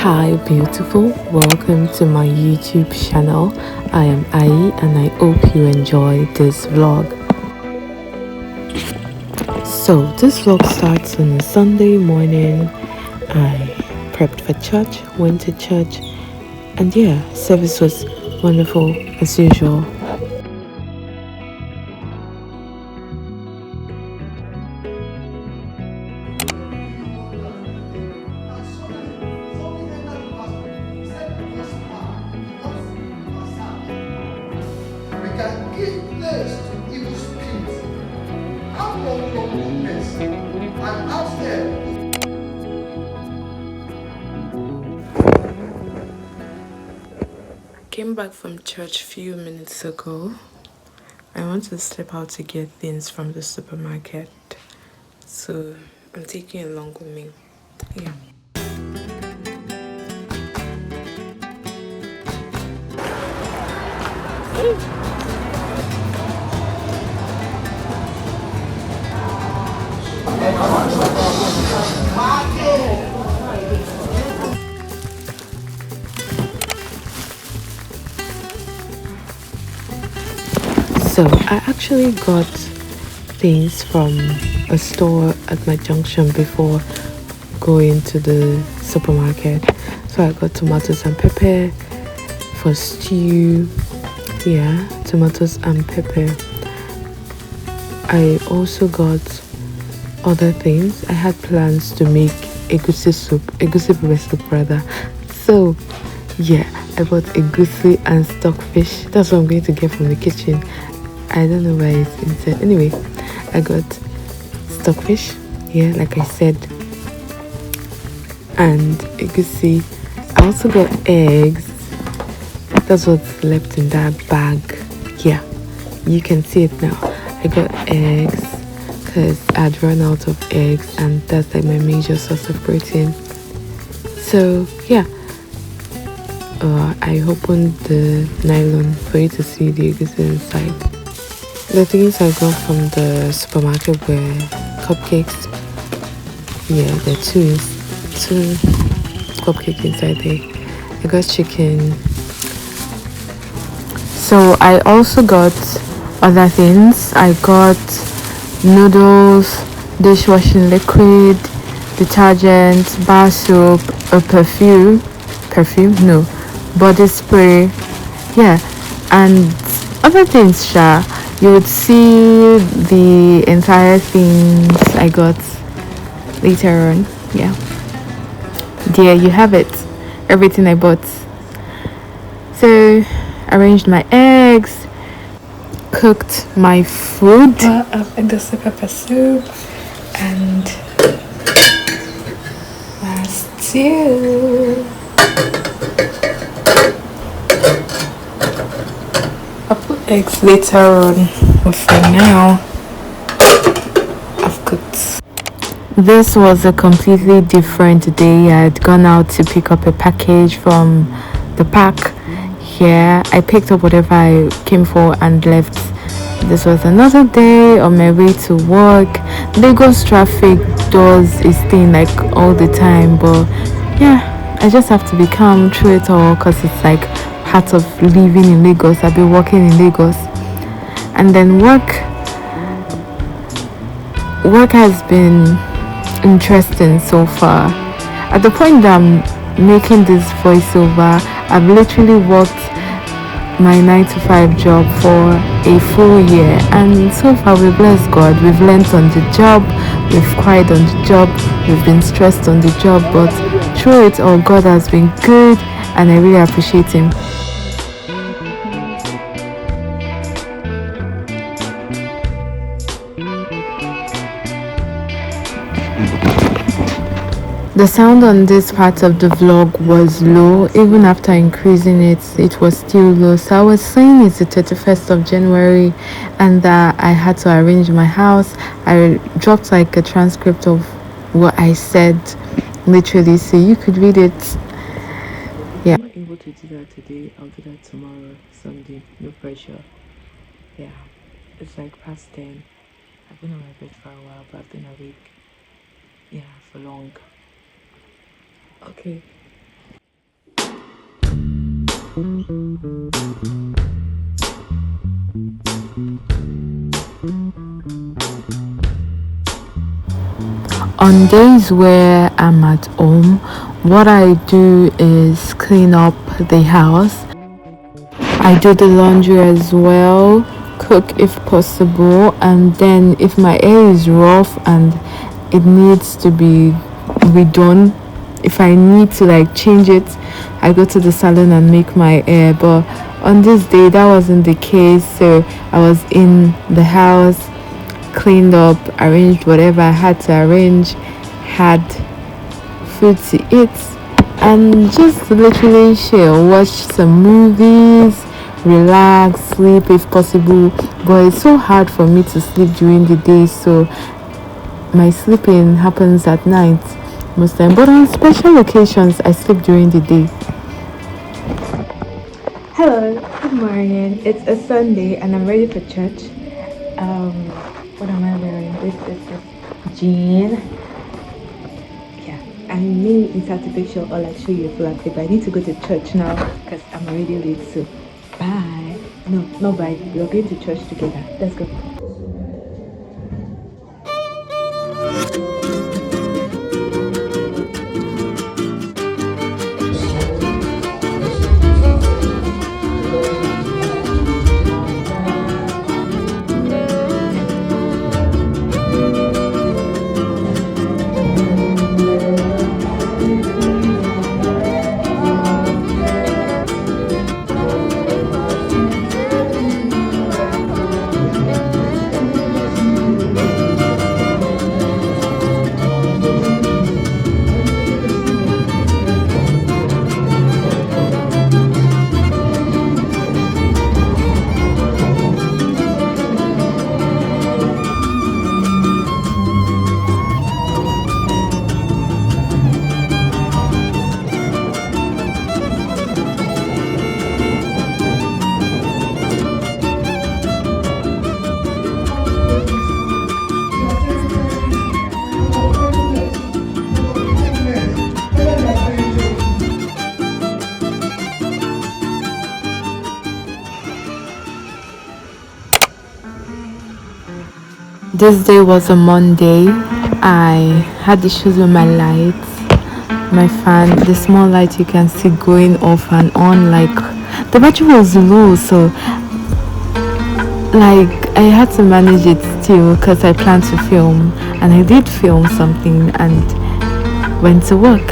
Hi, beautiful. Welcome to my YouTube channel. I am Ai and I hope you enjoy this vlog. So, this vlog starts on a Sunday morning. I prepped for church, went to church, and yeah, service was wonderful as usual. Came back from church few minutes ago. I want to step out to get things from the supermarket, so I'm taking it along with me. Yeah. So I actually got things from a store at my junction before going to the supermarket. So I got tomatoes and pepper for stew. Yeah, tomatoes and pepper. I also got other things. I had plans to make egusi pepper soup rather. So yeah, I bought egusi and stockfish. That's what I'm going to get from the kitchen. I don't know why it's inside. Anyway, I got stockfish, yeah, like I said, and egusi. I also got eggs. That's what's left in that bag. Yeah, you can see it now. I got eggs because I'd run out of eggs, and that's like my major source of protein. So yeah, I opened the nylon for you to see the egusi inside. The things I got from the supermarket were cupcakes. Yeah, there are two cupcakes inside there. I got chicken. So I also got other things. I got noodles, dishwashing liquid, detergent, bar soap, a perfume, no, body spray, yeah, and other things, sha. You would see the entire things I got later on. Yeah, there you have it, everything I bought. So arranged my eggs, cooked my food, egusi pepper soup, and my stew. I'll put eggs later on, but for now, I've cooked. This was a completely different day. I had gone out to pick up a package from the park. Here, I picked up whatever I came for and left. This was another day on my way to work. Lagos traffic does its thing like all the time, but yeah, I just have to be calm through it all because it's like part of living in Lagos. I've been working in Lagos, and then work has been interesting so far. At the point that I'm making this voiceover, I've literally worked my 9 to 5 job for a full year, and so far we bless God. We've learned on the job, we've cried on the job, we've been stressed on the job, but through it all, God has been good, and I really appreciate Him. The sound on this part of the vlog was low. Even after increasing it, it was still low. So I was saying it's the 31st of January and that I had to arrange my house. I dropped like a transcript of what I said, literally, so you could read it. Yeah. I'm not able to do that today. I'll do that tomorrow, Sunday. No pressure. Yeah. It's like past 10. I've been on my bed for a while, but I've been awake. Yeah, for long. Okay. On days where I'm at home, what I do is clean up the house. I do the laundry as well, cook if possible, and then if my hair is rough and it needs to be redone, if I need to like change it, I go to the salon and make my hair. But on this day, that wasn't the case, so I was in the house, cleaned up, arranged whatever I had to arrange, had food to eat, and just literally chill, watch some movies, relax, sleep if possible. But it's so hard for me to sleep during the day, so my sleeping happens at night most time. But on special occasions, I sleep during the day. Hello, good morning. It's a Sunday and I'm ready for church. What am I wearing? This is jean. Yeah, I may insert a picture or like show you a full outfit, but I need to go to church now because I'm already late. So, bye. No, not bye. We're going to church together. Let's go. This day was a Monday. I had issues with my lights, my fan, the small light you can see going off and on. Like the battery was low, so like I had to manage it still because I planned to film, and I did film something and went to work.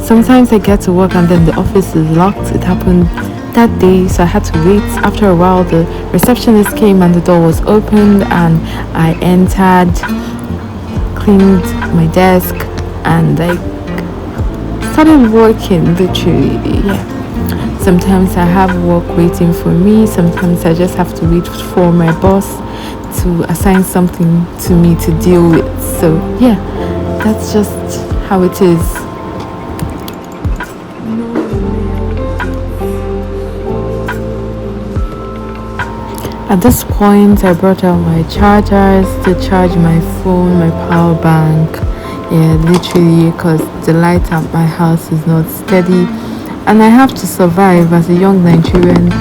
Sometimes I get to work and then the office is locked. It happened that day, so I had to wait. After a while, the receptionist came and the door was opened, and I entered, cleaned my desk, and like started working. Literally, yeah. Sometimes I have work waiting for me. Sometimes I just have to wait for my boss to assign something to me to deal with. So yeah, that's just how it is. At this point, I brought out my chargers to charge my phone, my power bank. Yeah, literally, because the light at my house is not steady, and I have to survive as a young Nigerian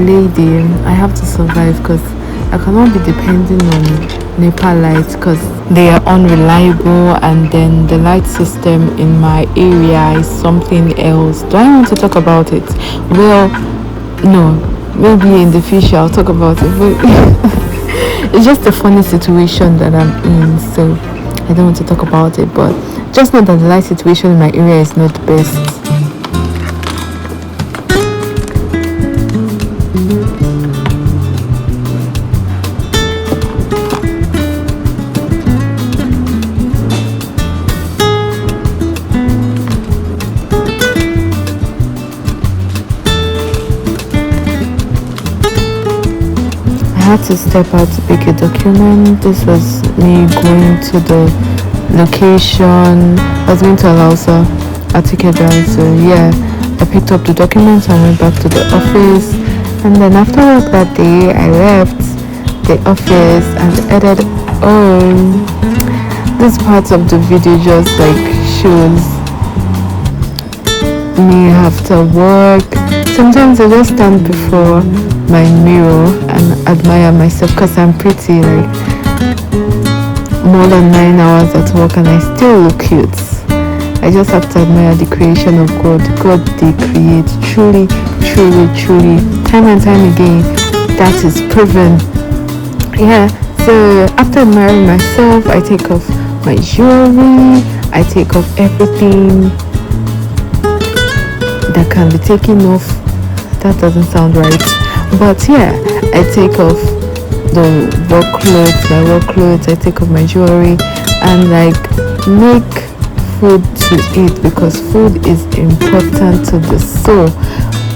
lady. I have to survive because I cannot be depending on NEPA lights because they are unreliable, and then the light system in my area is something else. Do I want to talk about it? Well, no. Maybe in the future I'll talk about it, but it's just a funny situation that I'm in, so I don't want to talk about it. But just know that the light situation in my area is not the best. I had to step out to pick a document. This was me going to the location. I was going to Alausa Atike, so yeah, I picked up the documents and went back to the office. And then after work that day, I left the office and headed home. This part of the video just like shows me after work. Sometimes I just stand before my mirror and admire myself because I'm pretty, like more than 9 hours at work and I still look cute. I just have to admire the creation of God. God they create truly, truly, truly, time and time again. That is proven. Yeah. So after admiring myself, I take off my jewelry. I take off everything that can be taken off. That doesn't sound right. But yeah, I take off the my work clothes, I take off my jewelry and like make food to eat because food is important to the soul.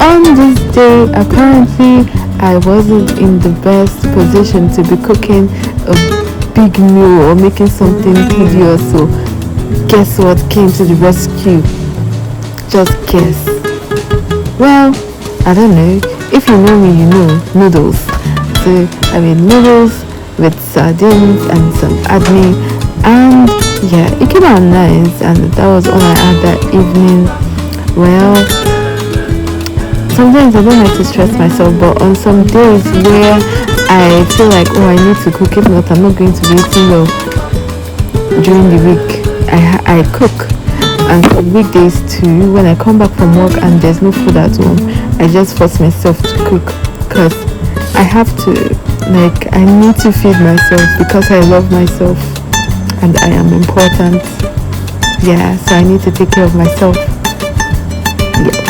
On this day, apparently I wasn't in the best position to be cooking a big meal or making something tedious, so guess what came to the rescue? Just guess. Well, I don't know. If you know me, you know noodles. So I made noodles with sardines and some admin, and yeah, it came out nice. And that was all I had that evening. Well, sometimes I don't like to stress myself, but on some days where I feel like oh I need to cook, if not I'm not going to be eating well during the week. I cook, and some weekdays too. When I come back from work and there's no food at home, I just force myself to cook because I have to, like, I need to feed myself because I love myself and I am important. Yeah, so I need to take care of myself. Yeah.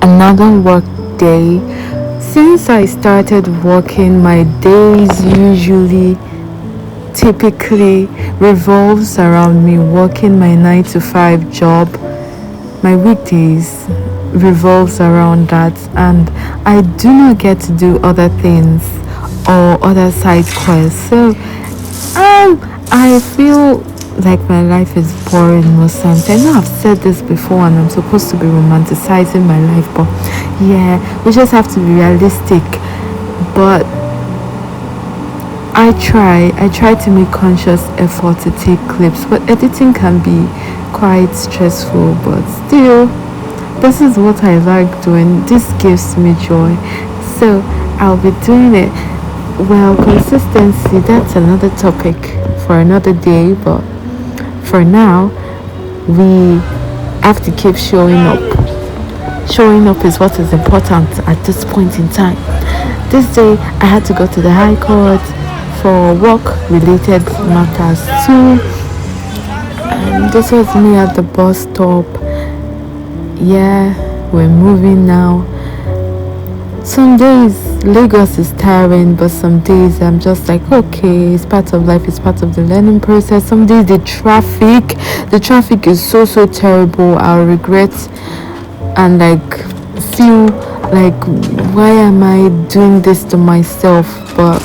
Another work day. Since I started working, my days usually typically revolves around me working my 9 to 5 job. My weekdays revolves around that, and I do not get to do other things or other side quests. So I feel like my life is boring most times. I know I've said this before and I'm supposed to be romanticizing my life, but yeah, we just have to be realistic. But I try to make conscious effort to take clips, but editing can be quite stressful, but still this is what I like doing. This gives me joy. So I'll be doing it. Well, consistency, that's another topic for another day, but for now, we have to keep showing up. Showing up is what is important at this point in time. This day, I had to go to the High Court for work-related matters too. And this was me at the bus stop. Yeah, we're moving now. Some days Lagos is tiring, but some days I'm just like, okay, it's part of life, it's part of the learning process. Some days the traffic is so terrible. I'll regret and like feel like why am I doing this to myself? But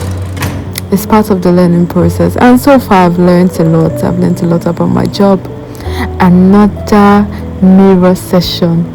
it's part of the learning process. And so far I've learned a lot. I've learned a lot about my job. Another mirror session.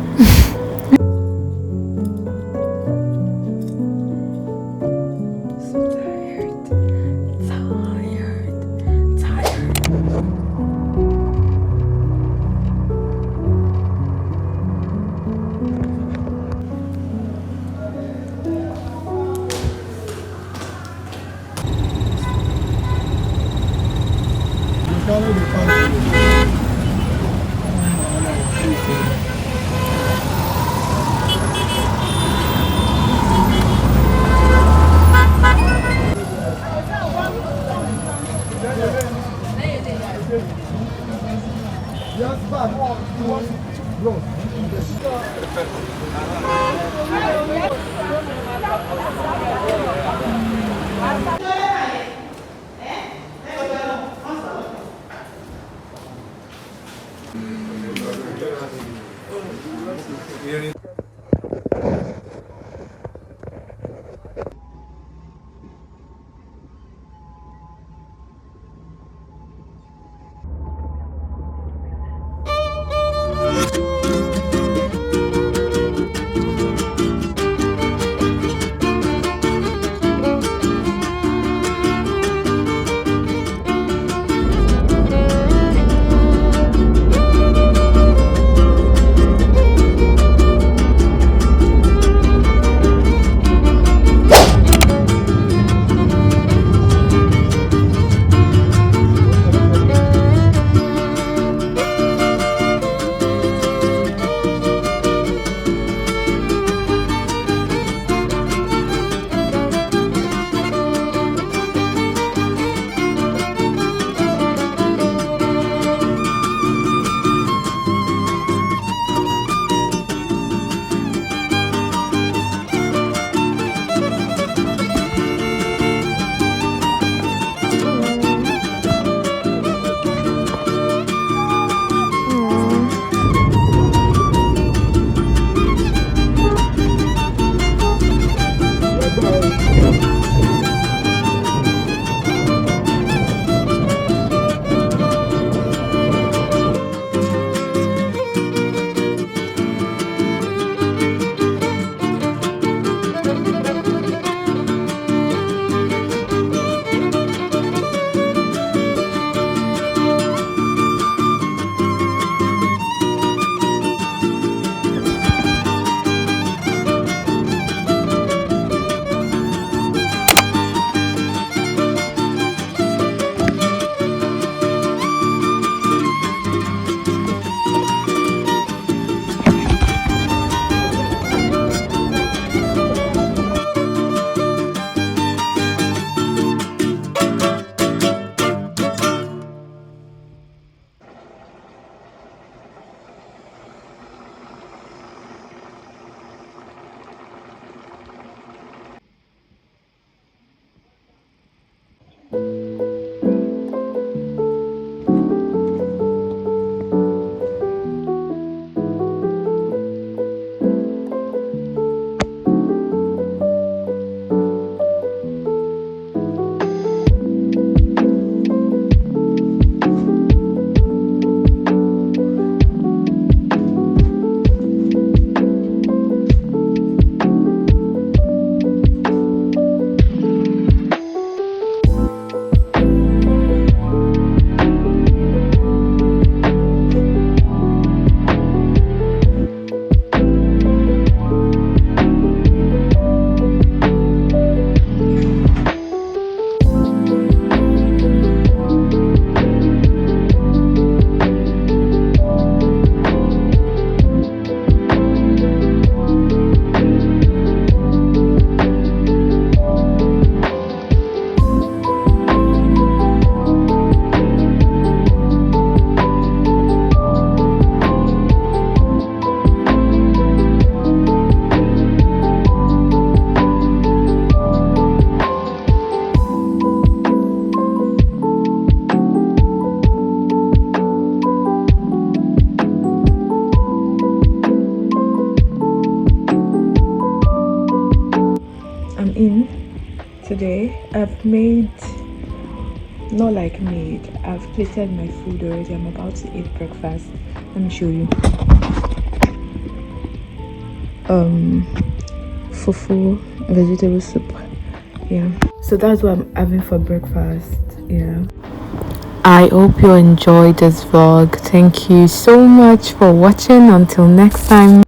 Today I've made, not like made, I've plated my food already. I'm about to eat breakfast. Let me show you. Fufu, vegetable soup. Yeah, so that's what I'm having for breakfast. Yeah, I hope you enjoyed this vlog. Thank you so much for watching. Until next time.